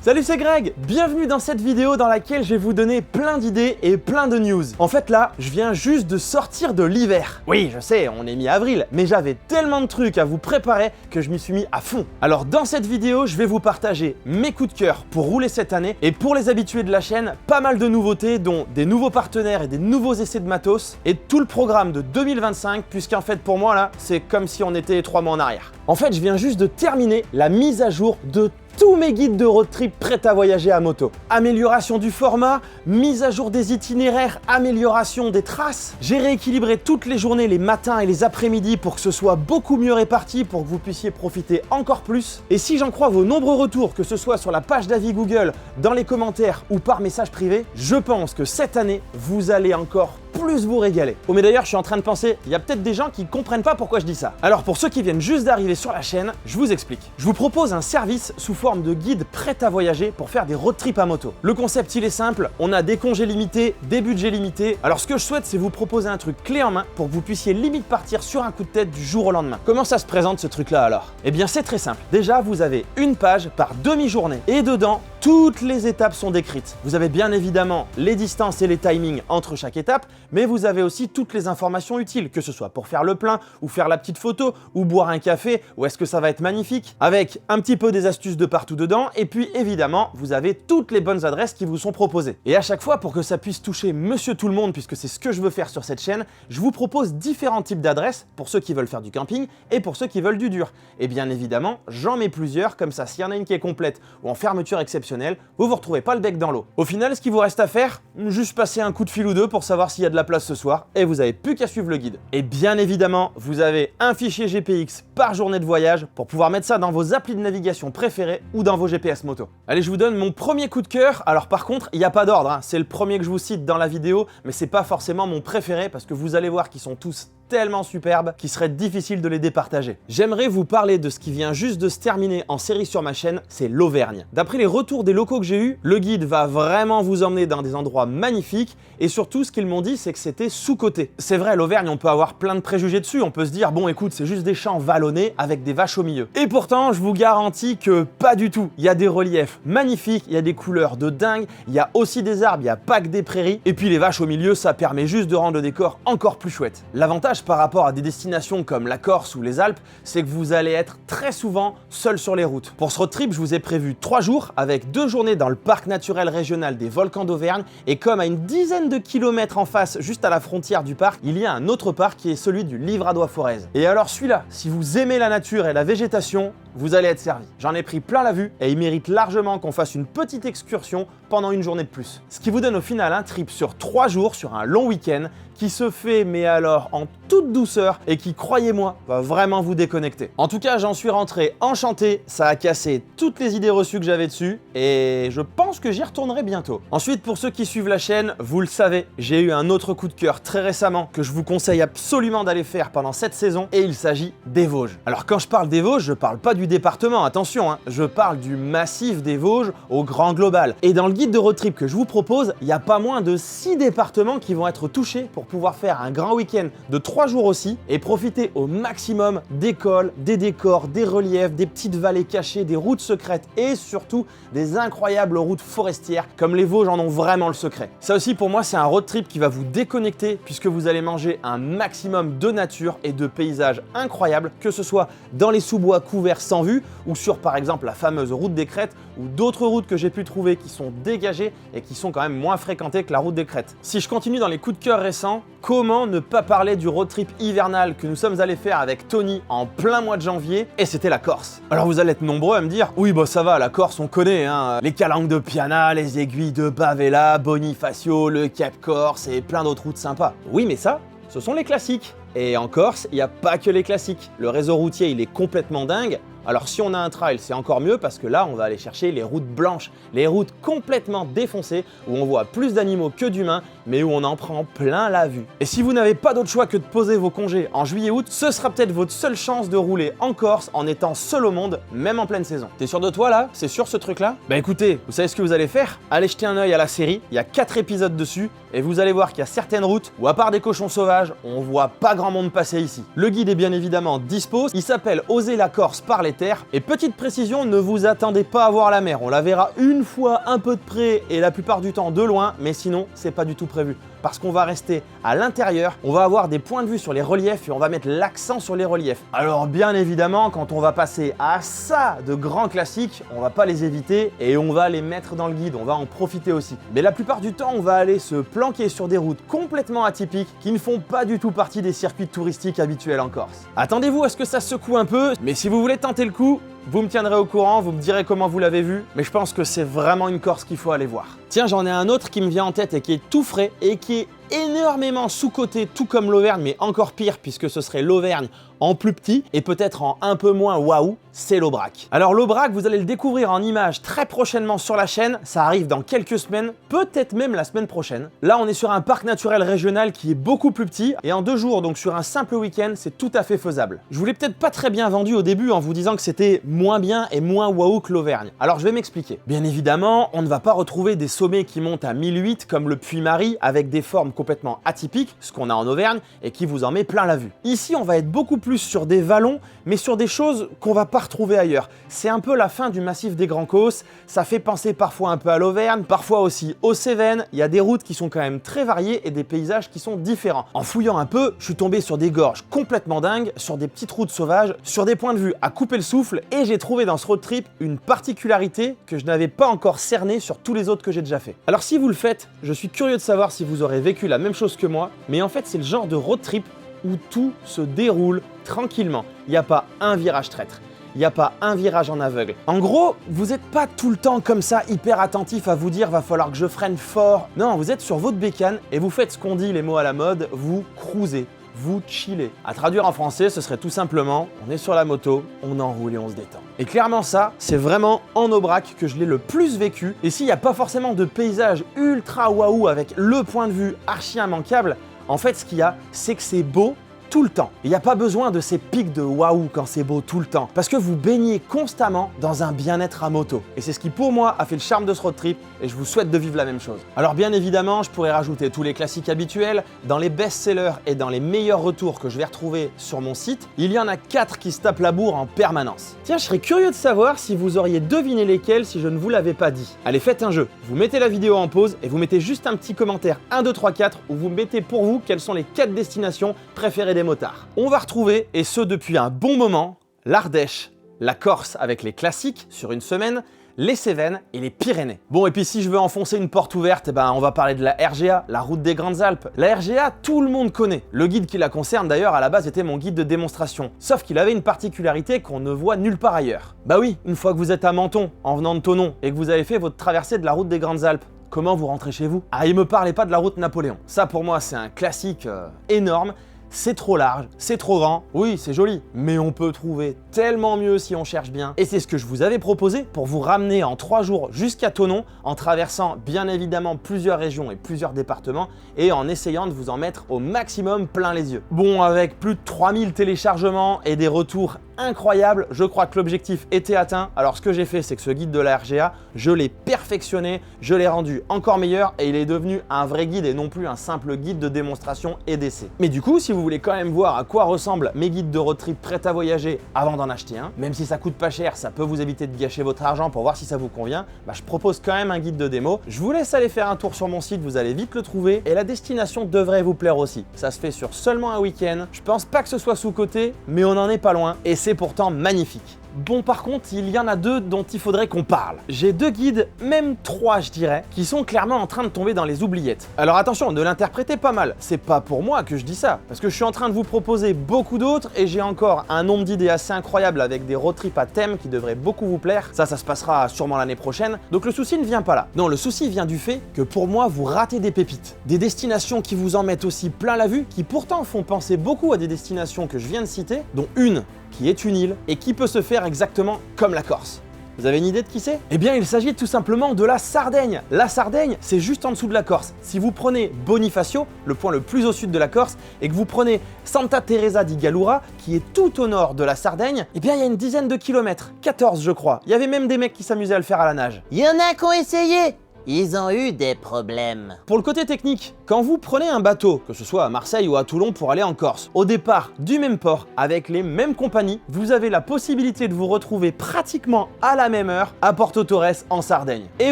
Salut, c'est Greg, bienvenue dans cette vidéo dans laquelle je vais vous donner plein d'idées et plein de news. En fait là, je viens juste de sortir de l'hiver. Oui, je sais, on est mi-avril, mais j'avais tellement de trucs à vous préparer que je m'y suis mis à fond. Alors dans cette vidéo, je vais vous partager mes coups de cœur pour rouler cette année et pour les habitués de la chaîne, pas mal de nouveautés dont des nouveaux partenaires et des nouveaux essais de matos et tout le programme de 2025 puisqu'en fait pour moi là, c'est comme si on était 3 mois en arrière. En fait, je viens juste de terminer la mise à jour de tous mes guides de road trip prêts à voyager à moto. Amélioration du format, mise à jour des itinéraires, amélioration des traces. J'ai rééquilibré toutes les journées, les matins et les après-midi pour que ce soit beaucoup mieux réparti, pour que vous puissiez profiter encore plus. Et si j'en crois vos nombreux retours, que ce soit sur la page d'avis Google, dans les commentaires ou par message privé, je pense que cette année, vous allez encore plus vous régaler. Oh mais d'ailleurs, je suis en train de penser, il y a peut-être des gens qui comprennent pas pourquoi je dis ça. Alors pour ceux qui viennent juste d'arriver sur la chaîne, je vous explique. Je vous propose un service sous forme de guide prêt à voyager pour faire des road trips à moto. Le concept, il est simple, on a des congés limités, des budgets limités. Alors ce que je souhaite, c'est vous proposer un truc clé en main pour que vous puissiez limite partir sur un coup de tête du jour au lendemain. Comment ça se présente ce truc-là alors? Eh bien c'est très simple. Déjà, vous avez une page par demi-journée et dedans, toutes les étapes sont décrites. Vous avez bien évidemment les distances et les timings entre chaque étape, mais vous avez aussi toutes les informations utiles, que ce soit pour faire le plein, ou faire la petite photo, ou boire un café, ou est-ce que ça va être magnifique, avec un petit peu des astuces de partout dedans, et puis évidemment, vous avez toutes les bonnes adresses qui vous sont proposées. Et à chaque fois, pour que ça puisse toucher monsieur tout le monde, puisque c'est ce que je veux faire sur cette chaîne, je vous propose différents types d'adresses, pour ceux qui veulent faire du camping, et pour ceux qui veulent du dur. Et bien évidemment, j'en mets plusieurs, comme ça, s'il y en a une qui est complète, ou en fermeture exceptionnelle, vous vous retrouvez pas le bec dans l'eau. Au final, ce qu'il vous reste à faire, juste passer un coup de fil ou deux pour savoir s'il y a de la place ce soir, et vous n'avez plus qu'à suivre le guide. Et bien évidemment, vous avez un fichier GPX par journée de voyage pour pouvoir mettre ça dans vos applis de navigation préférées ou dans vos GPS moto. Allez, je vous donne mon premier coup de cœur. Alors par contre, il n'y a pas d'ordre, hein. C'est le premier que je vous cite dans la vidéo, mais c'est pas forcément mon préféré parce que vous allez voir qu'ils sont tous tellement superbes qu'il serait difficile de les départager. J'aimerais vous parler de ce qui vient juste de se terminer en série sur ma chaîne, c'est l'Auvergne. D'après les retours des locaux que j'ai eus, le guide va vraiment vous emmener dans des endroits magnifiques et surtout ce qu'ils m'ont dit c'est que c'était sous-coté. C'est vrai, l'Auvergne on peut avoir plein de préjugés dessus, on peut se dire bon écoute c'est juste des champs vallonnés avec des vaches au milieu. Et pourtant je vous garantis que pas du tout. Il y a des reliefs magnifiques, il y a des couleurs de dingue, il y a aussi des arbres, il n'y a pas que des prairies et puis les vaches au milieu ça permet juste de rendre le décor encore plus chouette. L'avantage par rapport à des destinations comme la Corse ou les Alpes, c'est que vous allez être très souvent seul sur les routes. Pour ce road trip, je vous ai prévu 3 jours avec 2 journées dans le parc naturel régional des Volcans d'Auvergne et comme à une dizaine de kilomètres en face, juste à la frontière du parc, il y a un autre parc qui est celui du Livradois-Forez. Et alors celui-là, si vous aimez la nature et la végétation, vous allez être servi. J'en ai pris plein la vue et il mérite largement qu'on fasse une petite excursion pendant une journée de plus. Ce qui vous donne au final un trip sur 3 jours, sur un long week-end, qui se fait mais alors en toute douceur et qui, croyez-moi, va vraiment vous déconnecter. En tout cas, j'en suis rentré enchanté, ça a cassé toutes les idées reçues que j'avais dessus et je pense que j'y retournerai bientôt. Ensuite, pour ceux qui suivent la chaîne, vous le savez, j'ai eu un autre coup de cœur très récemment que je vous conseille absolument d'aller faire pendant cette saison et il s'agit des Vosges. Alors quand je parle des Vosges, je parle pas du département, attention, hein, je parle du massif des Vosges au grand global. Et dans le guide de road trip que je vous propose, il y a pas moins de 6 départements qui vont être touchés pour pouvoir faire un grand week-end de 3 jours aussi et profiter au maximum des cols, des décors, des reliefs, des petites vallées cachées, des routes secrètes et surtout des incroyables routes forestières comme les Vosges en ont vraiment le secret. Ça aussi pour moi c'est un road trip qui va vous déconnecter puisque vous allez manger un maximum de nature et de paysages incroyables, que ce soit dans les sous-bois couverts sans vue ou sur par exemple la fameuse route des Crêtes ou d'autres routes que j'ai pu trouver qui sont dégagées et qui sont quand même moins fréquentées que la route des Crêtes. Si je continue dans les coups de cœur récents, comment ne pas parler du road trip hivernal que nous sommes allés faire avec Tony en plein mois de janvier, et c'était la Corse. Alors vous allez être nombreux à me dire, oui bah ça va, la Corse on connaît, hein, les calanques de Piana, les aiguilles de Bavella, Bonifacio, le Cap Corse et plein d'autres routes sympas. Oui mais ça, ce sont les classiques. Et en Corse, il n'y a pas que les classiques. Le réseau routier, il est complètement dingue. Alors si on a un trail, c'est encore mieux parce que là, on va aller chercher les routes blanches, les routes complètement défoncées où on voit plus d'animaux que d'humains, mais où on en prend plein la vue. Et si vous n'avez pas d'autre choix que de poser vos congés en juillet-août, ce sera peut-être votre seule chance de rouler en Corse en étant seul au monde, même en pleine saison. T'es sûr de toi là? C'est sûr ce truc-là? Bah écoutez, vous savez ce que vous allez faire? Allez jeter un œil à la série, il y a 4 épisodes dessus, et vous allez voir qu'il y a certaines routes où, à part des cochons sauvages, on voit pas grand monde passer ici. Le guide est bien évidemment dispo, il s'appelle Oser la Corse par les terres, et petite précision, ne vous attendez pas à voir la mer, on la verra une fois un peu de près et la plupart du temps de loin, mais sinon c'est pas du tout prévu. Parce qu'on va rester à l'intérieur, on va avoir des points de vue sur les reliefs et on va mettre l'accent sur les reliefs. Alors bien évidemment, quand on va passer à ça de grands classiques, on va pas les éviter et on va les mettre dans le guide, on va en profiter aussi. Mais la plupart du temps, on va aller se planquer sur des routes complètement atypiques qui ne font pas du tout partie des circuits touristiques habituels en Corse. Attendez-vous à ce que ça secoue un peu, mais si vous voulez tenter le coup, vous me tiendrez au courant, vous me direz comment vous l'avez vu, mais je pense que c'est vraiment une Corse qu'il faut aller voir. Tiens, j'en ai un autre qui me vient en tête et qui est tout frais et qui est énormément sous-coté, tout comme l'Auvergne, mais encore pire puisque ce serait l'Auvergne en plus petit et peut-être en un peu moins waouh, c'est l'Aubrac. Alors l'Aubrac, vous allez le découvrir en images très prochainement sur la chaîne, ça arrive dans quelques semaines, peut-être même la semaine prochaine. Là, on est sur un parc naturel régional qui est beaucoup plus petit et en 2 jours, donc sur un simple week-end, c'est tout à fait faisable. Je vous l'ai peut-être pas très bien vendu au début en vous disant que c'était moins bien et moins waouh que l'Auvergne. Alors je vais m'expliquer. Bien évidemment, on ne va pas retrouver des sommets qui montent à 1008 comme le Puy-Marie avec des formes complètement atypiques, ce qu'on a en Auvergne et qui vous en met plein la vue. Ici, on va être beaucoup plus sur des vallons, mais sur des choses qu'on va pas retrouver ailleurs. C'est un peu la fin du massif des Grands Causses, ça fait penser parfois un peu à l'Auvergne, parfois aussi aux Cévennes, il y a des routes qui sont quand même très variées et des paysages qui sont différents. En fouillant un peu, je suis tombé sur des gorges complètement dingues, sur des petites routes sauvages, sur des points de vue à couper le souffle et j'ai trouvé dans ce road trip une particularité que je n'avais pas encore cernée sur tous les autres que j'ai déjà fait. Alors si vous le faites, je suis curieux de savoir si vous aurez vécu la même chose que moi, mais en fait c'est le genre de road trip où tout se déroule tranquillement. Il n'y a pas un virage traître. Il n'y a pas un virage en aveugle. En gros, vous n'êtes pas tout le temps comme ça hyper attentif à vous dire va falloir que je freine fort. Non, vous êtes sur votre bécane et vous faites ce qu'on dit les mots à la mode, vous cruisez, vous chillez. À traduire en français, ce serait tout simplement on est sur la moto, on enroule et on se détend. Et clairement ça, c'est vraiment en Aubrac que je l'ai le plus vécu. Et s'il n'y a pas forcément de paysage ultra waouh avec le point de vue archi immanquable, en fait ce qu'il y a, c'est que c'est beau tout le temps. Il n'y a pas besoin de ces pics de waouh quand c'est beau tout le temps, parce que vous baignez constamment dans un bien-être à moto. Et c'est ce qui pour moi a fait le charme de ce road trip et je vous souhaite de vivre la même chose. Alors bien évidemment, je pourrais rajouter tous les classiques habituels. Dans les best-sellers et dans les meilleurs retours que je vais retrouver sur mon site, il y en a 4 qui se tapent la bourre en permanence. Tiens, je serais curieux de savoir si vous auriez deviné lesquels si je ne vous l'avais pas dit. Allez, faites un jeu. Vous mettez la vidéo en pause et vous mettez juste un petit commentaire 1, 2, 3, 4 où vous mettez pour vous quelles sont les 4 destinations préférées des motards. On va retrouver, et ce depuis un bon moment, l'Ardèche, la Corse avec les classiques sur une semaine, les Cévennes et les Pyrénées. Bon, et puis si je veux enfoncer une porte ouverte, on va parler de la RGA, la route des Grandes Alpes. La RGA, tout le monde connaît. Le guide qui la concerne d'ailleurs à la base était mon guide de démonstration. Sauf qu'il avait une particularité qu'on ne voit nulle part ailleurs. Bah oui, une fois que vous êtes à Menton, en venant de Thonon, et que vous avez fait votre traversée de la route des Grandes Alpes, comment vous rentrez chez vous? Ah, il me parlait pas de la route Napoléon. Ça pour moi c'est un classique énorme. C'est trop large, c'est trop grand, oui c'est joli, mais on peut trouver tellement mieux si on cherche bien. Et c'est ce que je vous avais proposé pour vous ramener en 3 jours jusqu'à Thonon, en traversant bien évidemment plusieurs régions et plusieurs départements, et en essayant de vous en mettre au maximum plein les yeux. Bon, avec plus de 3000 téléchargements et des retours incroyables, je crois que l'objectif était atteint. Alors ce que j'ai fait, c'est que ce guide de la RGA, je l'ai perfectionné, je l'ai rendu encore meilleur et il est devenu un vrai guide et non plus un simple guide de démonstration et d'essai. Mais du coup, si vous voulez quand même voir à quoi ressemblent mes guides de road trip prêts à voyager avant d'en acheter un, même si ça coûte pas cher, ça peut vous éviter de gâcher votre argent pour voir si ça vous convient, je propose quand même un guide de démo. Je vous laisse aller faire un tour sur mon site, vous allez vite le trouver et la destination devrait vous plaire aussi. Ça se fait sur seulement un week-end, je pense pas que ce soit sous-coté, mais on en est pas loin et c'est pourtant magnifique. Bon, par contre, il y en a 2 dont il faudrait qu'on parle. J'ai 2 guides, même 3 je dirais, qui sont clairement en train de tomber dans les oubliettes. Alors attention, ne l'interprétez pas mal, c'est pas pour moi que je dis ça, parce que je suis en train de vous proposer beaucoup d'autres et j'ai encore un nombre d'idées assez incroyable avec des road trips à thème qui devraient beaucoup vous plaire. Ça se passera sûrement l'année prochaine, donc le souci ne vient pas là. Non, le souci vient du fait que pour moi, vous ratez des pépites. Des destinations qui vous en mettent aussi plein la vue, qui pourtant font penser beaucoup à des destinations que je viens de citer, dont une qui est une île et qui peut se faire exactement comme la Corse. Vous avez une idée de qui c'est? Eh bien, il s'agit tout simplement de la Sardaigne. La Sardaigne, c'est juste en dessous de la Corse. Si vous prenez Bonifacio, le point le plus au sud de la Corse, et que vous prenez Santa Teresa di Gallura, qui est tout au nord de la Sardaigne, eh bien, il y a une dizaine de kilomètres. 14, je crois. Il y avait même des mecs qui s'amusaient à le faire à la nage. Il y en a qui ont essayé. Ils ont eu des problèmes. Pour le côté technique, quand vous prenez un bateau, que ce soit à Marseille ou à Toulon pour aller en Corse, au départ du même port, avec les mêmes compagnies, vous avez la possibilité de vous retrouver pratiquement à la même heure à Porto Torres en Sardaigne. Et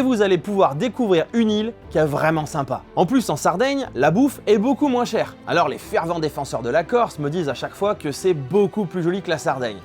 vous allez pouvoir découvrir une île qui est vraiment sympa. En plus, en Sardaigne, la bouffe est beaucoup moins chère. Alors les fervents défenseurs de la Corse me disent à chaque fois que c'est beaucoup plus joli que la Sardaigne.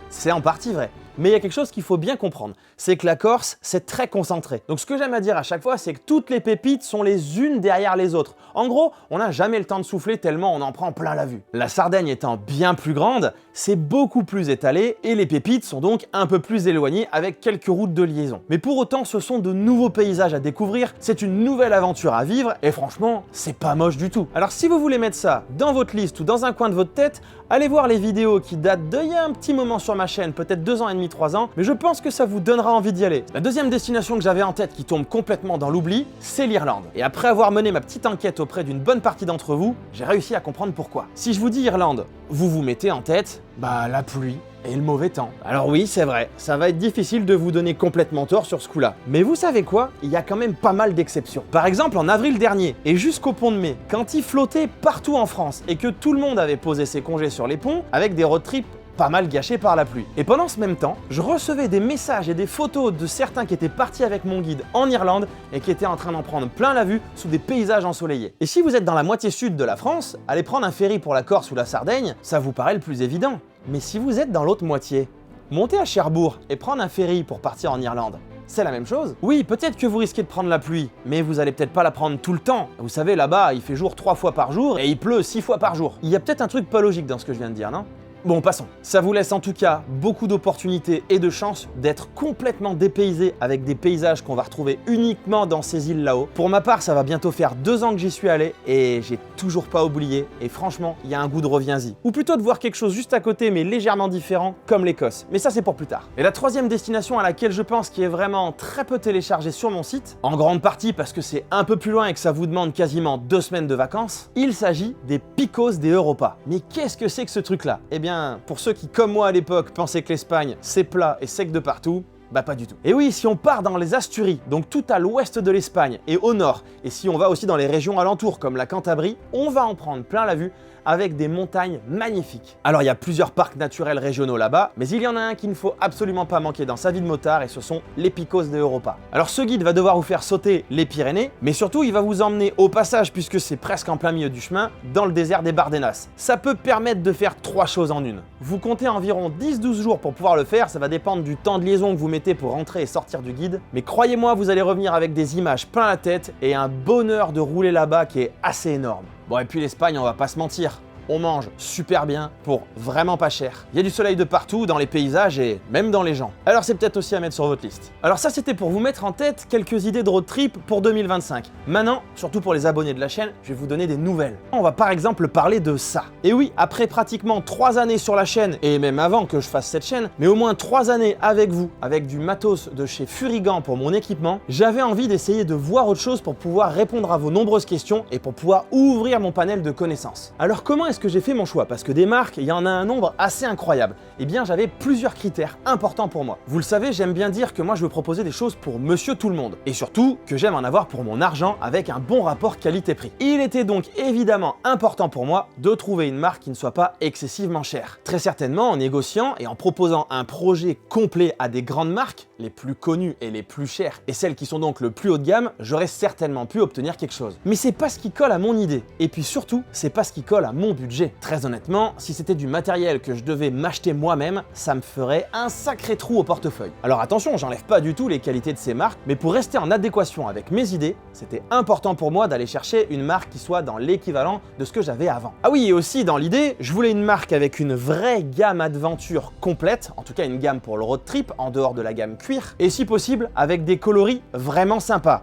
C'est en partie vrai. Mais il y a quelque chose qu'il faut bien comprendre, c'est que la Corse, c'est très concentré. Donc ce que j'aime à dire à chaque fois, c'est que toutes les pépites sont les unes derrière les autres. En gros, on n'a jamais le temps de souffler tellement on en prend plein la vue. La Sardaigne étant bien plus grande, c'est beaucoup plus étalé et les pépites sont donc un peu plus éloignées avec quelques routes de liaison. Mais pour autant, ce sont de nouveaux paysages à découvrir, c'est une nouvelle aventure à vivre et franchement, c'est pas moche du tout. Alors si vous voulez mettre ça dans votre liste ou dans un coin de votre tête, allez voir les vidéos qui datent d'il y a un petit moment sur ma chaîne, peut-être 2 ans et demi, 3 ans, mais je pense que ça vous donnera envie d'y aller. La deuxième destination que j'avais en tête qui tombe complètement dans l'oubli, c'est l'Irlande. Et après avoir mené ma petite enquête auprès d'une bonne partie d'entre vous, j'ai réussi à comprendre pourquoi. Si je vous dis Irlande, vous vous mettez en tête, la pluie et le mauvais temps. Alors oui, c'est vrai, ça va être difficile de vous donner complètement tort sur ce coup-là. Mais vous savez quoi? Il y a quand même pas mal d'exceptions. Par exemple, en avril dernier et jusqu'au pont de mai, quand il flottait partout en France et que tout le monde avait posé ses congés sur les ponts, avec des road trips pas mal gâché par la pluie. Et pendant ce même temps, je recevais des messages et des photos de certains qui étaient partis avec mon guide en Irlande et qui étaient en train d'en prendre plein la vue sous des paysages ensoleillés. Et si vous êtes dans la moitié sud de la France, aller prendre un ferry pour la Corse ou la Sardaigne, ça vous paraît le plus évident. Mais si vous êtes dans l'autre moitié, montez à Cherbourg et prendre un ferry pour partir en Irlande. C'est la même chose. Oui, peut-être que vous risquez de prendre la pluie, mais vous allez peut-être pas la prendre tout le temps. Vous savez, là-bas, il fait jour 3 fois par jour et il pleut 6 fois par jour. Il y a peut-être un truc pas logique dans ce que je viens de dire, non ? Bon, passons. Ça vous laisse en tout cas beaucoup d'opportunités et de chances d'être complètement dépaysé avec des paysages qu'on va retrouver uniquement dans ces îles là-haut. Pour ma part, ça va bientôt faire 2 ans que j'y suis allé et j'ai toujours pas oublié. Et franchement, il y a un goût de reviens-y. Ou plutôt de voir quelque chose juste à côté mais légèrement différent, comme l'Écosse. Mais ça, c'est pour plus tard. Et la troisième destination à laquelle je pense qui est vraiment très peu téléchargée sur mon site, en grande partie parce que c'est un peu plus loin et que ça vous demande quasiment 2 semaines de vacances, il s'agit des Picos de Europa. Mais qu'est-ce que c'est que ce truc-là? Eh bien, pour ceux qui, comme moi à l'époque, pensaient que l'Espagne, c'est plat et sec de partout, pas du tout. Et oui, si on part dans les Asturies, donc tout à l'ouest de l'Espagne et au nord, et si on va aussi dans les régions alentours comme la Cantabrie, on va en prendre plein la vue avec des montagnes magnifiques. Alors il y a plusieurs parcs naturels régionaux là-bas, mais il y en a un qu'il ne faut absolument pas manquer dans sa vie de motard et ce sont les Picos de Europa. Alors ce guide va devoir vous faire sauter les Pyrénées, mais surtout il va vous emmener au passage, puisque c'est presque en plein milieu du chemin, dans le désert des Bardenas. Ça peut permettre de faire 3 choses en une. Vous comptez environ 10-12 jours pour pouvoir le faire, ça va dépendre du temps de liaison que vous mettez pour rentrer et sortir du guide, mais croyez-moi, vous allez revenir avec des images plein la tête et un bonheur de rouler là-bas qui est assez énorme. Bon, et puis l'Espagne, on va pas se mentir, on mange super bien pour vraiment pas cher. Il y a du soleil de partout dans les paysages et même dans les gens. Alors c'est peut-être aussi à mettre sur votre liste. Alors ça, c'était pour vous mettre en tête quelques idées de road trip pour 2025. Maintenant, surtout pour les abonnés de la chaîne, je vais vous donner des nouvelles. On va par exemple parler de ça. Et oui, après pratiquement 3 années sur la chaîne, et même avant que je fasse cette chaîne, mais au moins 3 années avec vous, avec du matos de chez Furigan pour mon équipement, j'avais envie d'essayer de voir autre chose pour pouvoir répondre à vos nombreuses questions et pour pouvoir ouvrir mon panel de connaissances. Alors comment est-ce que j'ai fait mon choix? Parce que des marques, il y en a un nombre assez incroyable. Eh bien, j'avais plusieurs critères importants pour moi. Vous le savez, j'aime bien dire que moi je veux proposer des choses pour monsieur tout le monde. Et surtout, que j'aime en avoir pour mon argent avec un bon rapport qualité-prix. Il était donc évidemment important pour moi de trouver une marque qui ne soit pas excessivement chère. Très certainement, en négociant et en proposant un projet complet à des grandes marques, les plus connues et les plus chères, et celles qui sont donc le plus haut de gamme, j'aurais certainement pu obtenir quelque chose. Mais c'est pas ce qui colle à mon idée. Et puis surtout, c'est pas ce qui colle à mon budget. Très honnêtement, si c'était du matériel que je devais m'acheter moi-même, ça me ferait un sacré trou au portefeuille. Alors attention, j'enlève pas du tout les qualités de ces marques, mais pour rester en adéquation avec mes idées, c'était important pour moi d'aller chercher une marque qui soit dans l'équivalent de ce que j'avais avant. Ah oui, et aussi dans l'idée, je voulais une marque avec une vraie gamme aventure complète, en tout cas une gamme pour le road trip, en dehors de la gamme cuir, et si possible, avec des coloris vraiment sympas.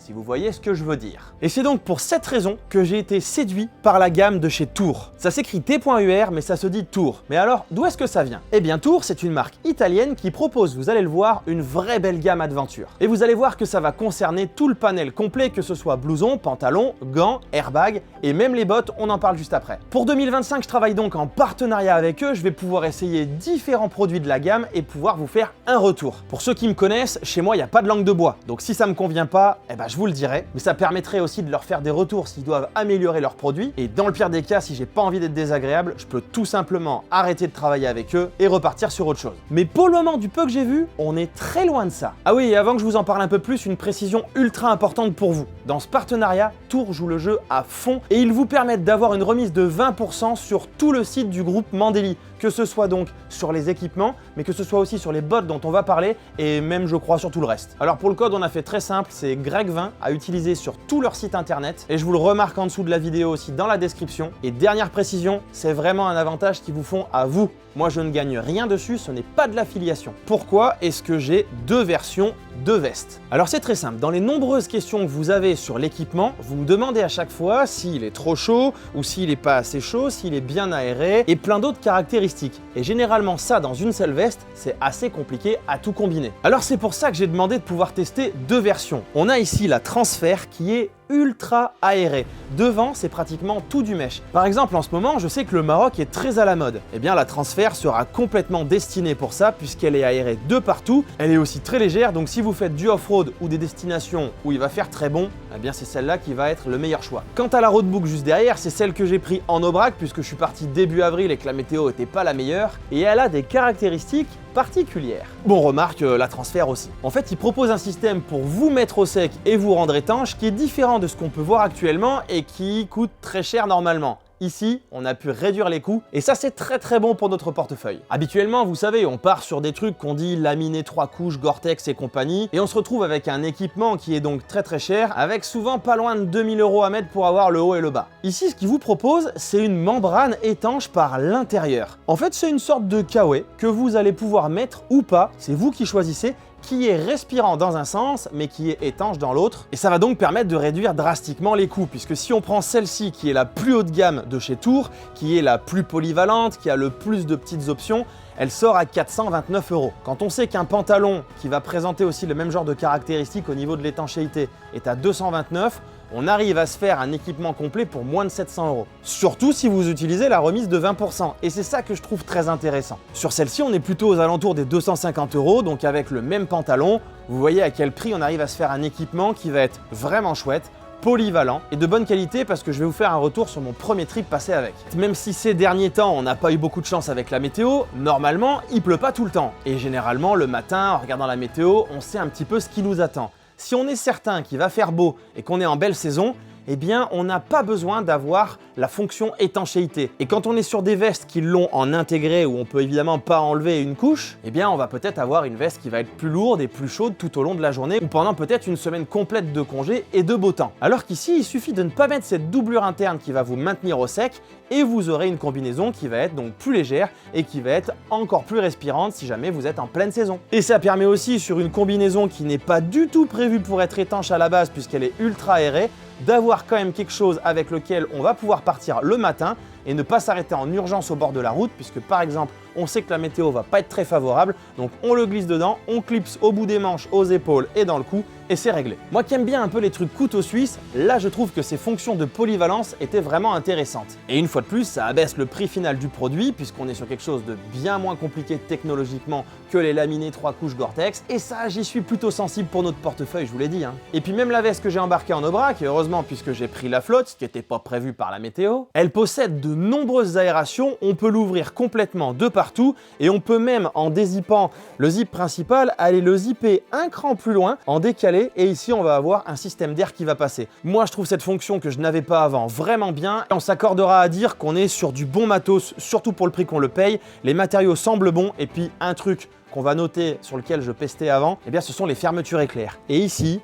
si vous voyez ce que je veux dire. Et c'est donc pour cette raison que j'ai été séduit par la gamme de chez Tour. Ça s'écrit T.UR mais ça se dit Tour. Mais alors, d'où est-ce que ça vient? Eh bien Tour, c'est une marque italienne qui propose, vous allez le voir, une vraie belle gamme aventure. Et vous allez voir que ça va concerner tout le panel complet, que ce soit blouson, pantalon, gants, airbag et même les bottes, on en parle juste après. Pour 2025, je travaille donc en partenariat avec eux, je vais pouvoir essayer différents produits de la gamme et pouvoir vous faire un retour. Pour ceux qui me connaissent, chez moi, il n'y a pas de langue de bois. Donc si ça me convient pas, eh ben, je vous le dirai. Mais ça permettrait aussi de leur faire des retours s'ils doivent améliorer leurs produits. Et dans le pire des cas, si j'ai pas envie d'être désagréable, je peux tout simplement arrêter de travailler avec eux et repartir sur autre chose. Mais pour le moment, du peu que j'ai vu, on est très loin de ça. Ah oui, et avant que je vous en parle un peu plus, une précision ultra importante pour vous. Dans ce partenariat, Tour joue le jeu à fond et ils vous permettent d'avoir une remise de 20% sur tout le site du groupe Mandeli, que ce soit donc sur les équipements, mais que ce soit aussi sur les bottes dont on va parler et même je crois sur tout le reste. Alors pour le code, on a fait très simple, c'est Greg20 à utiliser sur tout leur site internet et je vous le remarque en dessous de la vidéo aussi dans la description. Et dernière précision, c'est vraiment un avantage qu'ils vous font à vous. Moi, je ne gagne rien dessus, ce n'est pas de l'affiliation. Pourquoi est-ce que j'ai deux versions de vestes? Alors c'est très simple, dans les nombreuses questions que vous avez sur l'équipement, vous me demandez à chaque fois s'il est trop chaud ou s'il n'est pas assez chaud, s'il est bien aéré et plein d'autres caractéristiques. Et généralement ça, dans une seule veste, c'est assez compliqué à tout combiner. Alors c'est pour ça que j'ai demandé de pouvoir tester deux versions. On a ici la Transfer qui est ultra aéré. Devant, c'est pratiquement tout du mesh. Par exemple, en ce moment, je sais que le Maroc est très à la mode. Eh bien, la Transfer sera complètement destinée pour ça puisqu'elle est aérée de partout. Elle est aussi très légère, donc si vous faites du off-road ou des destinations où il va faire très bon, eh bien, c'est celle-là qui va être le meilleur choix. Quant à la Roadbook juste derrière, c'est celle que j'ai pris en Aubrac puisque je suis parti début avril et que la météo n'était pas la meilleure. Et elle a des caractéristiques particulière. Bon, remarque la Transfer aussi. En fait, il propose un système pour vous mettre au sec et vous rendre étanche qui est différent de ce qu'on peut voir actuellement et qui coûte très cher normalement. Ici, on a pu réduire les coûts et ça c'est très bon pour notre portefeuille. Habituellement, vous savez, on part sur des trucs qu'on dit laminé 3 couches, Gore-Tex et compagnie et on se retrouve avec un équipement qui est donc très cher avec souvent pas loin de 2000 € à mettre pour avoir le haut et le bas. Ici, ce qu'il vous propose, c'est une membrane étanche par l'intérieur. En fait, c'est une sorte de kawaii que vous allez pouvoir mettre ou pas, c'est vous qui choisissez, qui est respirant dans un sens mais qui est étanche dans l'autre et ça va donc permettre de réduire drastiquement les coûts puisque si on prend celle-ci qui est la plus haut de gamme de chez Tour, qui est la plus polyvalente, qui a le plus de petites options, elle sort à 429 €. Quand on sait qu'un pantalon qui va présenter aussi le même genre de caractéristiques au niveau de l'étanchéité est à 229 €, on arrive à se faire un équipement complet pour moins de 700 €. Surtout si vous utilisez la remise de 20%. Et c'est ça que je trouve très intéressant. Sur celle-ci, on est plutôt aux alentours des 250 €, donc avec le même pantalon, vous voyez à quel prix on arrive à se faire un équipement qui va être vraiment chouette, polyvalent et de bonne qualité parce que je vais vous faire un retour sur mon premier trip passé avec. Même si ces derniers temps, on n'a pas eu beaucoup de chance avec la météo, normalement, il pleut pas tout le temps. Et généralement, le matin, en regardant la météo, on sait un petit peu ce qui nous attend. Si on est certain qu'il va faire beau et qu'on est en belle saison, eh bien on n'a pas besoin d'avoir la fonction étanchéité. Et quand on est sur des vestes qui l'ont en intégré où on peut évidemment pas enlever une couche, eh bien on va peut-être avoir une veste qui va être plus lourde et plus chaude tout au long de la journée ou pendant peut-être une semaine complète de congé et de beau temps. Alors qu'ici, il suffit de ne pas mettre cette doublure interne qui va vous maintenir au sec et vous aurez une combinaison qui va être donc plus légère et qui va être encore plus respirante si jamais vous êtes en pleine saison. Et ça permet aussi sur une combinaison qui n'est pas du tout prévue pour être étanche à la base puisqu'elle est ultra aérée, d'avoir quand même quelque chose avec lequel on va pouvoir partir le matin et ne pas s'arrêter en urgence au bord de la route puisque par exemple on sait que la météo va pas être très favorable, donc on le glisse dedans, on clipse au bout des manches, aux épaules et dans le cou et c'est réglé. Moi qui aime bien un peu les trucs couteau suisse, là je trouve que ces fonctions de polyvalence étaient vraiment intéressantes. Et une fois de plus, ça abaisse le prix final du produit puisqu'on est sur quelque chose de bien moins compliqué technologiquement que les laminés 3 couches Gore-Tex et ça j'y suis plutôt sensible pour notre portefeuille, je vous l'ai dit. Et puis même la veste que j'ai embarquée en Aubrac, et heureusement puisque j'ai pris la flotte, ce qui n'était pas prévu par la météo, elle possède de nombreuses aérations, on peut l'ouvrir complètement de partout et on peut même en dézippant le zip principal aller le zipper un cran plus loin en décalé et ici on va avoir un système d'air qui va passer. Moi je trouve cette fonction que je n'avais pas avant vraiment bien. On s'accordera à dire qu'on est sur du bon matos, surtout pour le prix qu'on le paye. Les matériaux semblent bons et puis un truc qu'on va noter sur lequel je pestais avant, eh bien ce sont les fermetures éclair. Et ici,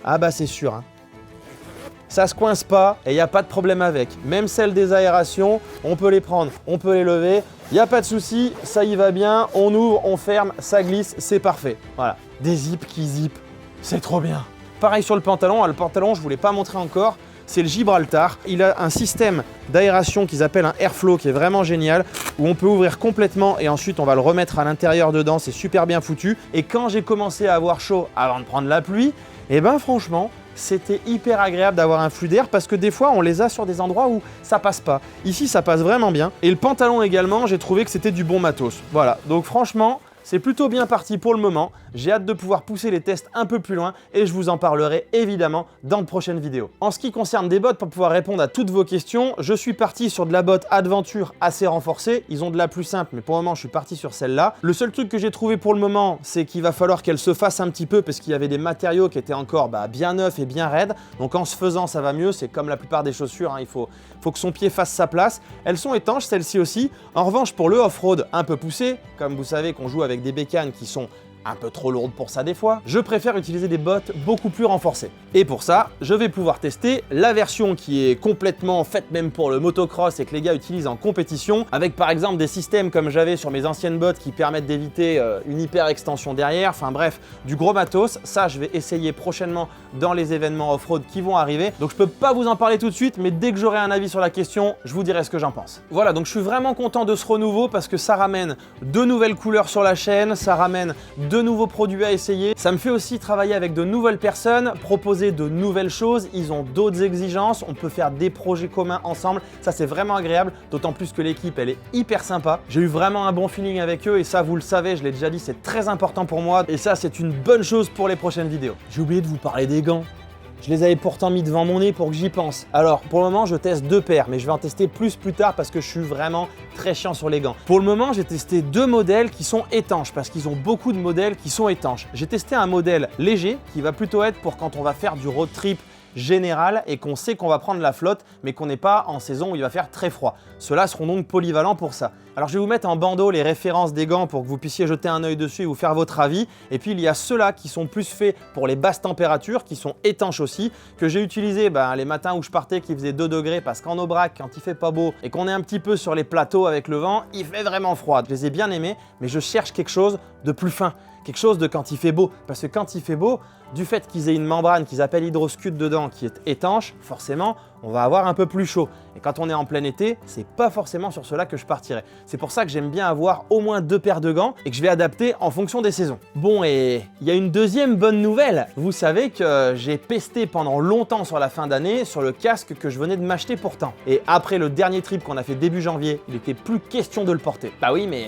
ah bah c'est sûr, ça se coince pas et il n'y a pas de problème avec. Même celles des aérations, on peut les prendre, on peut les lever, il n'y a pas de souci, ça y va bien, on ouvre, on ferme, ça glisse, c'est parfait. Voilà, des zips qui zippent, c'est trop bien. Pareil sur le pantalon, je ne vous l'ai pas montré encore. C'est le Gibraltar. Il a un système d'aération qu'ils appellent un airflow qui est vraiment génial, où on peut ouvrir complètement et ensuite on va le remettre à l'intérieur dedans. C'est super bien foutu. Et quand j'ai commencé à avoir chaud avant de prendre la pluie, et ben franchement, c'était hyper agréable d'avoir un flux d'air parce que des fois on les a sur des endroits où ça passe pas. Ici ça passe vraiment bien. Et le pantalon également, j'ai trouvé que c'était du bon matos. Voilà, donc franchement, c'est plutôt bien parti pour le moment. J'ai hâte de pouvoir pousser les tests un peu plus loin et je vous en parlerai évidemment dans de prochaines vidéos. En ce qui concerne des bottes, pour pouvoir répondre à toutes vos questions, je suis parti sur de la botte Adventure assez renforcée. Ils ont de la plus simple, mais pour le moment, je suis parti sur celle-là. Le seul truc que j'ai trouvé pour le moment, c'est qu'il va falloir qu'elle se fasse un petit peu parce qu'il y avait des matériaux qui étaient encore bien neufs et bien raides. Donc en se faisant, ça va mieux. C'est comme la plupart des chaussures, hein. Il faut que son pied fasse sa place. Elles sont étanches, celles-ci aussi. En revanche, pour le off-road un peu poussé, comme vous savez qu'on joue avec des bécanes qui sont un peu trop lourde pour ça des fois, je préfère utiliser des bottes beaucoup plus renforcées. Et pour ça, je vais pouvoir tester la version qui est complètement faite même pour le motocross et que les gars utilisent en compétition, avec par exemple des systèmes comme j'avais sur mes anciennes bottes qui permettent d'éviter une hyper extension derrière, enfin bref, du gros matos. Ça, je vais essayer prochainement dans les événements off-road qui vont arriver. Donc je peux pas vous en parler tout de suite, mais dès que j'aurai un avis sur la question, je vous dirai ce que j'en pense. Voilà, donc je suis vraiment content de ce renouveau parce que ça ramène de nouvelles couleurs sur la chaîne, ça ramène de nouveaux produits à essayer. Ça me fait aussi travailler avec de nouvelles personnes, proposer de nouvelles choses. Ils ont d'autres exigences, on peut faire des projets communs ensemble. Ça, c'est vraiment agréable, d'autant plus que l'équipe, elle est hyper sympa. J'ai eu vraiment un bon feeling avec eux et ça, vous le savez, je l'ai déjà dit, c'est très important pour moi. Et ça, c'est une bonne chose pour les prochaines vidéos. J'ai oublié de vous parler des gants. Je les avais pourtant mis devant mon nez pour que j'y pense. Alors, pour le moment, je teste 2 paires, mais je vais en tester plus tard parce que je suis vraiment très chiant sur les gants. Pour le moment, j'ai testé 2 modèles qui sont étanches parce qu'ils ont beaucoup de modèles qui sont étanches. J'ai testé un modèle léger qui va plutôt être pour quand on va faire du road trip général et qu'on sait qu'on va prendre la flotte mais qu'on n'est pas en saison où il va faire très froid. Ceux-là seront donc polyvalents pour ça. Alors je vais vous mettre en bandeau les références des gants pour que vous puissiez jeter un œil dessus et vous faire votre avis. Et puis il y a ceux-là qui sont plus faits pour les basses températures, qui sont étanches aussi, que j'ai utilisé les matins où je partais qui faisaient 2 degrés parce qu'en Aubrac, quand il fait pas beau et qu'on est un petit peu sur les plateaux avec le vent, il fait vraiment froid. Je les ai bien aimés, mais je cherche quelque chose de plus fin. Quelque chose de quand il fait beau, parce que quand il fait beau, du fait qu'ils aient une membrane qu'ils appellent Hydroscud dedans qui est étanche, forcément, on va avoir un peu plus chaud. Et quand on est en plein été, c'est pas forcément sur cela que je partirai. C'est pour ça que j'aime bien avoir au moins 2 paires de gants et que je vais adapter en fonction des saisons. Bon, et il y a une deuxième bonne nouvelle. Vous savez que j'ai pesté pendant longtemps sur la fin d'année sur le casque que je venais de m'acheter pourtant. Et après le dernier trip qu'on a fait début janvier, il n'était plus question de le porter. Bah oui, mais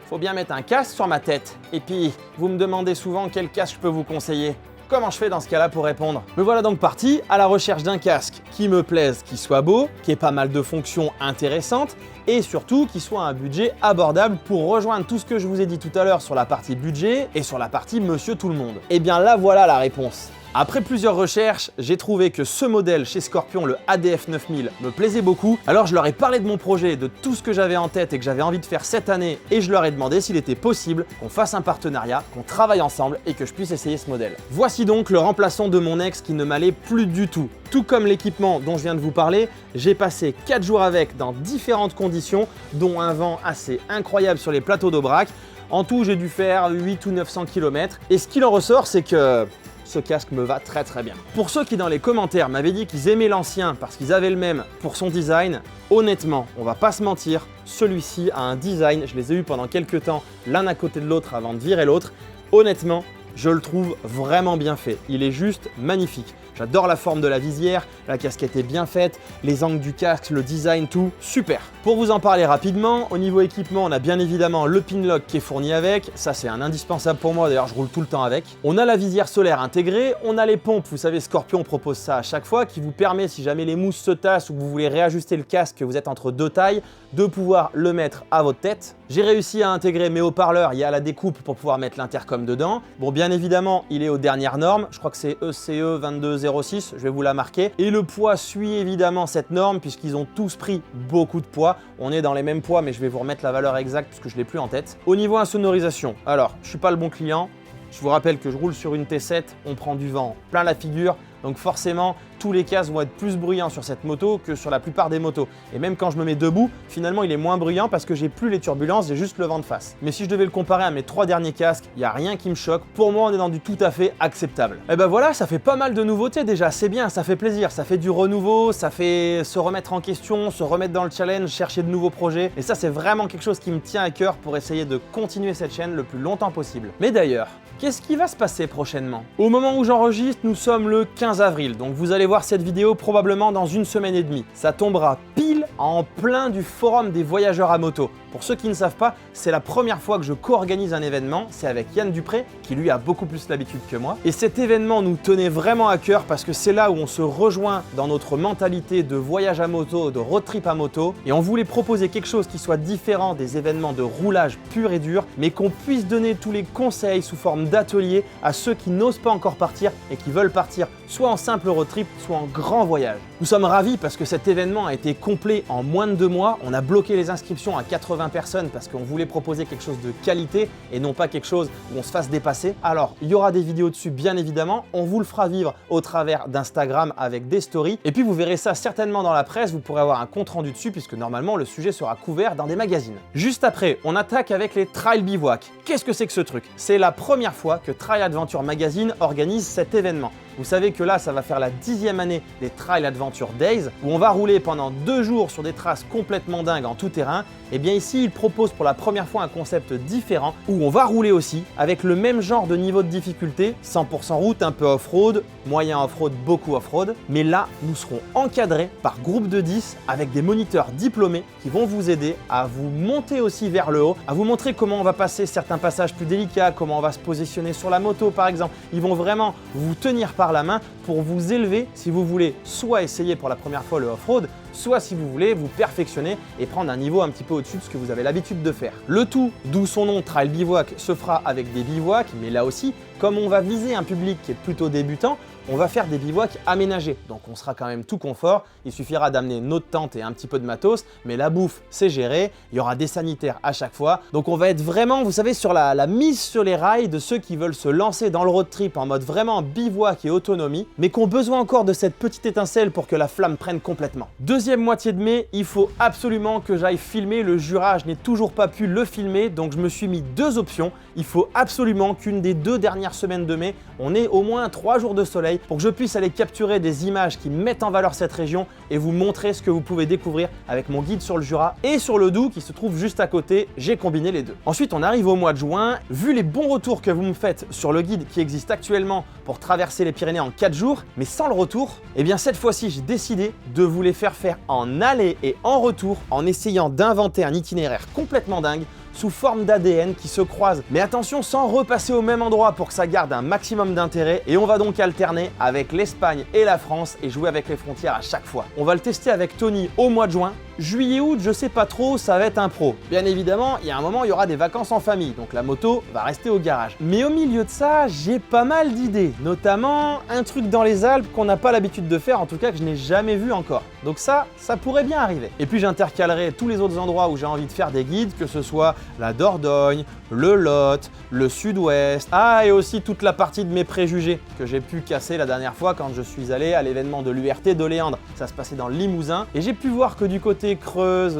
faut bien mettre un casque sur ma tête. Et puis, vous me demandez souvent quel casque je peux vous conseiller. Comment je fais dans ce cas-là pour répondre? Me voilà donc parti à la recherche d'un casque qui me plaise, qui soit beau, qui ait pas mal de fonctions intéressantes et surtout qui soit à un budget abordable pour rejoindre tout ce que je vous ai dit tout à l'heure sur la partie budget et sur la partie monsieur tout le monde. Et bien là, voilà la réponse. Après plusieurs recherches, j'ai trouvé que ce modèle chez Scorpion, le ADF 9000, me plaisait beaucoup. Alors je leur ai parlé de mon projet, de tout ce que j'avais en tête et que j'avais envie de faire cette année et je leur ai demandé s'il était possible qu'on fasse un partenariat, qu'on travaille ensemble et que je puisse essayer ce modèle. Voici donc le remplaçant de mon ex qui ne m'allait plus du tout. Tout comme l'équipement dont je viens de vous parler, j'ai passé 4 jours avec dans différentes conditions, dont un vent assez incroyable sur les plateaux d'Aubrac. En tout, j'ai dû faire 8 ou 900 km et ce qu'il en ressort, c'est que ce casque me va très très bien. Pour ceux qui dans les commentaires m'avaient dit qu'ils aimaient l'ancien parce qu'ils avaient le même pour son design, honnêtement, on va pas se mentir, celui-ci a un design, je les ai eus pendant quelques temps l'un à côté de l'autre avant de virer l'autre, honnêtement, je le trouve vraiment bien fait. Il est juste magnifique. J'adore la forme de la visière, la casquette est bien faite, les angles du casque, le design, tout, super. Pour vous en parler rapidement, au niveau équipement, on a bien évidemment le pinlock qui est fourni avec, ça c'est un indispensable pour moi, d'ailleurs je roule tout le temps avec. On a la visière solaire intégrée, on a les pompes, vous savez Scorpion propose ça à chaque fois, qui vous permet si jamais les mousses se tassent ou que vous voulez réajuster le casque, que vous êtes entre 2 tailles, de pouvoir le mettre à votre tête. J'ai réussi à intégrer mes haut-parleurs, il y a la découpe pour pouvoir mettre l'intercom dedans. Bon, bien évidemment, il est aux dernières normes, je crois que c'est ECE 2206, je vais vous la marquer. Et le poids suit évidemment cette norme puisqu'ils ont tous pris beaucoup de poids. On est dans les mêmes poids, mais je vais vous remettre la valeur exacte parce que je ne l'ai plus en tête. Au niveau insonorisation, alors, je ne suis pas le bon client, Je vous rappelle que je roule sur une T7, on prend du vent plein la figure, donc forcément tous les casques vont être plus bruyants sur cette moto que sur la plupart des motos. Et même quand je me mets debout, finalement il est moins bruyant parce que j'ai plus les turbulences, j'ai juste le vent de face. Mais si je devais le comparer à mes 3 derniers casques, il n'y a rien qui me choque. Pour moi, on est dans du tout à fait acceptable. Et ben voilà, ça fait pas mal de nouveautés déjà, c'est bien, ça fait plaisir, ça fait du renouveau, ça fait se remettre en question, se remettre dans le challenge, chercher de nouveaux projets. Et ça, c'est vraiment quelque chose qui me tient à cœur pour essayer de continuer cette chaîne le plus longtemps possible. Mais d'ailleurs, qu'est-ce qui va se passer prochainement? Au moment où j'enregistre, nous sommes le 15 avril, donc vous allez voir cette vidéo probablement dans 1 semaine et demie. Ça tombera pile en plein du forum des voyageurs à moto. Pour ceux qui ne savent pas, c'est la première fois que je co-organise un événement, c'est avec Yann Dupré, qui lui a beaucoup plus l'habitude que moi. Et cet événement nous tenait vraiment à cœur parce que c'est là où on se rejoint dans notre mentalité de voyage à moto, de road trip à moto. Et on voulait proposer quelque chose qui soit différent des événements de roulage pur et dur, mais qu'on puisse donner tous les conseils sous forme d'atelier à ceux qui n'osent pas encore partir et qui veulent partir soit en simple road trip, soit en grand voyage. Nous sommes ravis parce que cet événement a été complet en moins de 2 mois. On a bloqué les inscriptions à 80 personnes parce qu'on voulait proposer quelque chose de qualité et non pas quelque chose où on se fasse dépasser. Alors, il y aura des vidéos dessus bien évidemment. On vous le fera vivre au travers d'Instagram avec des stories. Et puis vous verrez ça certainement dans la presse. Vous pourrez avoir un compte rendu dessus puisque normalement le sujet sera couvert dans des magazines. Juste après, on attaque avec les Trail Bivouac. Qu'est-ce que c'est que ce truc? C'est la première fois que Trail Adventure Magazine organise cet événement. Vous savez que là, ça va faire la 10e année des Trail Adventure Days où on va rouler pendant 2 jours sur des traces complètement dingues en tout terrain. Et bien ici, il propose pour la première fois un concept différent où on va rouler aussi avec le même genre de niveau de difficulté, 100% route, un peu off-road, moyen off-road, beaucoup off-road. Mais là, nous serons encadrés par groupe de 10 avec des moniteurs diplômés qui vont vous aider à vous monter aussi vers le haut, à vous montrer comment on va passer certains passages plus délicats, comment on va se positionner sur la moto par exemple. Ils vont vraiment vous tenir par la main pour vous élever si vous voulez soit essayer pour la première fois le off-road, soit si vous voulez vous perfectionner et prendre un niveau un petit peu au-dessus de ce que vous avez l'habitude de faire. Le tout, d'où son nom Trail Bivouac, se fera avec des bivouacs, mais là aussi, comme on va viser un public qui est plutôt débutant, on va faire des bivouacs aménagés. Donc on sera quand même tout confort, il suffira d'amener notre tente et un petit peu de matos, mais la bouffe c'est géré, il y aura des sanitaires à chaque fois. Donc on va être vraiment, vous savez, sur la mise sur les rails de ceux qui veulent se lancer dans le road trip en mode vraiment bivouac et autonomie, mais qui ont besoin encore de cette petite étincelle pour que la flamme prenne complètement. Deuxième moitié de mai, il faut absolument que j'aille filmer le Jura, je n'ai toujours pas pu le filmer, donc je me suis mis 2 options. Il faut absolument qu'une des 2 dernières semaines de mai, on ait au moins 3 jours de soleil pour que je puisse aller capturer des images qui mettent en valeur cette région et vous montrer ce que vous pouvez découvrir avec mon guide sur le Jura et sur le Doubs qui se trouve juste à côté. J'ai combiné les deux. Ensuite, on arrive au mois de juin. Vu les bons retours que vous me faites sur le guide qui existe actuellement pour traverser les Pyrénées en 4 jours, mais sans le retour, eh bien cette fois-ci, j'ai décidé de vous les faire en aller et en retour en essayant d'inventer un itinéraire complètement dingue sous forme d'ADN qui se croisent. Mais attention, sans repasser au même endroit pour que ça garde un maximum d'intérêt. Et on va donc alterner avec l'Espagne et la France et jouer avec les frontières à chaque fois. On va le tester avec Tony au mois de juin. Juillet-août, je sais pas trop, ça va être un pro. Bien évidemment, il y a un moment, il y aura des vacances en famille, donc la moto va rester au garage. Mais au milieu de ça, j'ai pas mal d'idées, notamment un truc dans les Alpes qu'on n'a pas l'habitude de faire, en tout cas que je n'ai jamais vu encore. Donc ça pourrait bien arriver. Et puis j'intercalerai tous les autres endroits où j'ai envie de faire des guides, que ce soit la Dordogne, le Lot, le Sud-Ouest, et aussi toute la partie de mes préjugés que j'ai pu casser la dernière fois quand je suis allé à l'événement de l'URT de Léandre. Ça se passait dans le Limousin et j'ai pu voir que du côté Creuse,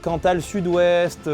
Cantal Sud-Ouest,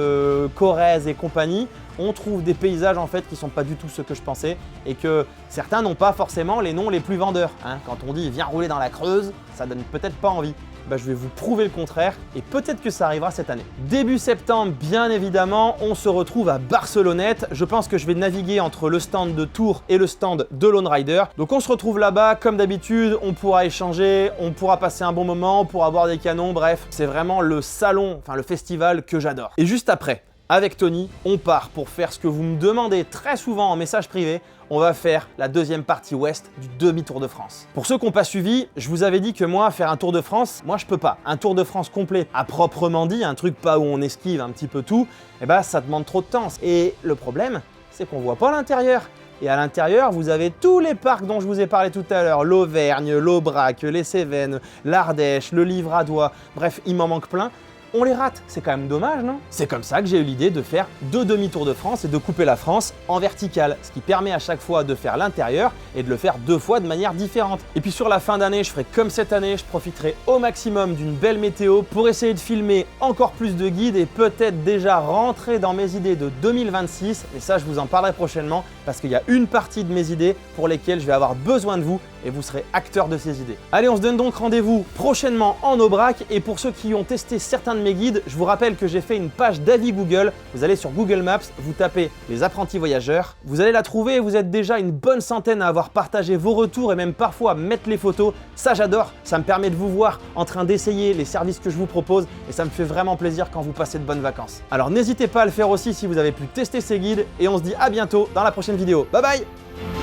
Corrèze et compagnie, on trouve des paysages en fait qui sont pas du tout ce que je pensais et que certains n'ont pas forcément les noms les plus vendeurs. Quand on dit viens rouler dans la Creuse, ça donne peut-être pas envie. Je vais vous prouver le contraire et peut-être que ça arrivera cette année. Début septembre, bien évidemment, on se retrouve à Barcelonnette. Je pense que je vais naviguer entre le stand de Tour et le stand de Lone Rider. Donc on se retrouve là-bas, comme d'habitude, on pourra échanger, on pourra passer un bon moment, on pourra boire des canons, bref, c'est vraiment le salon, enfin le festival que j'adore. Et juste après, avec Tony, on part pour faire ce que vous me demandez très souvent en message privé. On va faire la deuxième partie ouest du demi-Tour de France. Pour ceux qui n'ont pas suivi, je vous avais dit que moi, faire un Tour de France, moi je peux pas. Un Tour de France complet, à proprement dit, un truc pas où on esquive un petit peu tout, ça demande trop de temps. Et le problème, c'est qu'on voit pas l'intérieur. Et à l'intérieur, vous avez tous les parcs dont je vous ai parlé tout à l'heure, l'Auvergne, l'Aubrac, les Cévennes, l'Ardèche, le Livradois, bref, il m'en manque plein. on les rate. C'est quand même dommage, non? C'est comme ça que j'ai eu l'idée de faire 2 demi-tours de France et de couper la France en verticale, ce qui permet à chaque fois de faire l'intérieur et de le faire 2 fois de manière différente. Et puis sur la fin d'année, je ferai comme cette année, je profiterai au maximum d'une belle météo pour essayer de filmer encore plus de guides et peut-être déjà rentrer dans mes idées de 2026. Et ça, je vous en parlerai prochainement parce qu'il y a une partie de mes idées pour lesquelles je vais avoir besoin de vous et vous serez acteur de ces idées. Allez, on se donne donc rendez-vous prochainement en Aubrac et pour ceux qui ont testé certains de mes guides, je vous rappelle que j'ai fait une page d'avis Google. Vous allez sur Google Maps, vous tapez les apprentis voyageurs, vous allez la trouver et vous êtes déjà une bonne centaine à avoir partagé vos retours et même parfois à mettre les photos. Ça, j'adore, ça me permet de vous voir en train d'essayer les services que je vous propose et ça me fait vraiment plaisir quand vous passez de bonnes vacances. Alors n'hésitez pas à le faire aussi si vous avez pu tester ces guides et on se dit à bientôt dans la prochaine vidéo. Bye bye!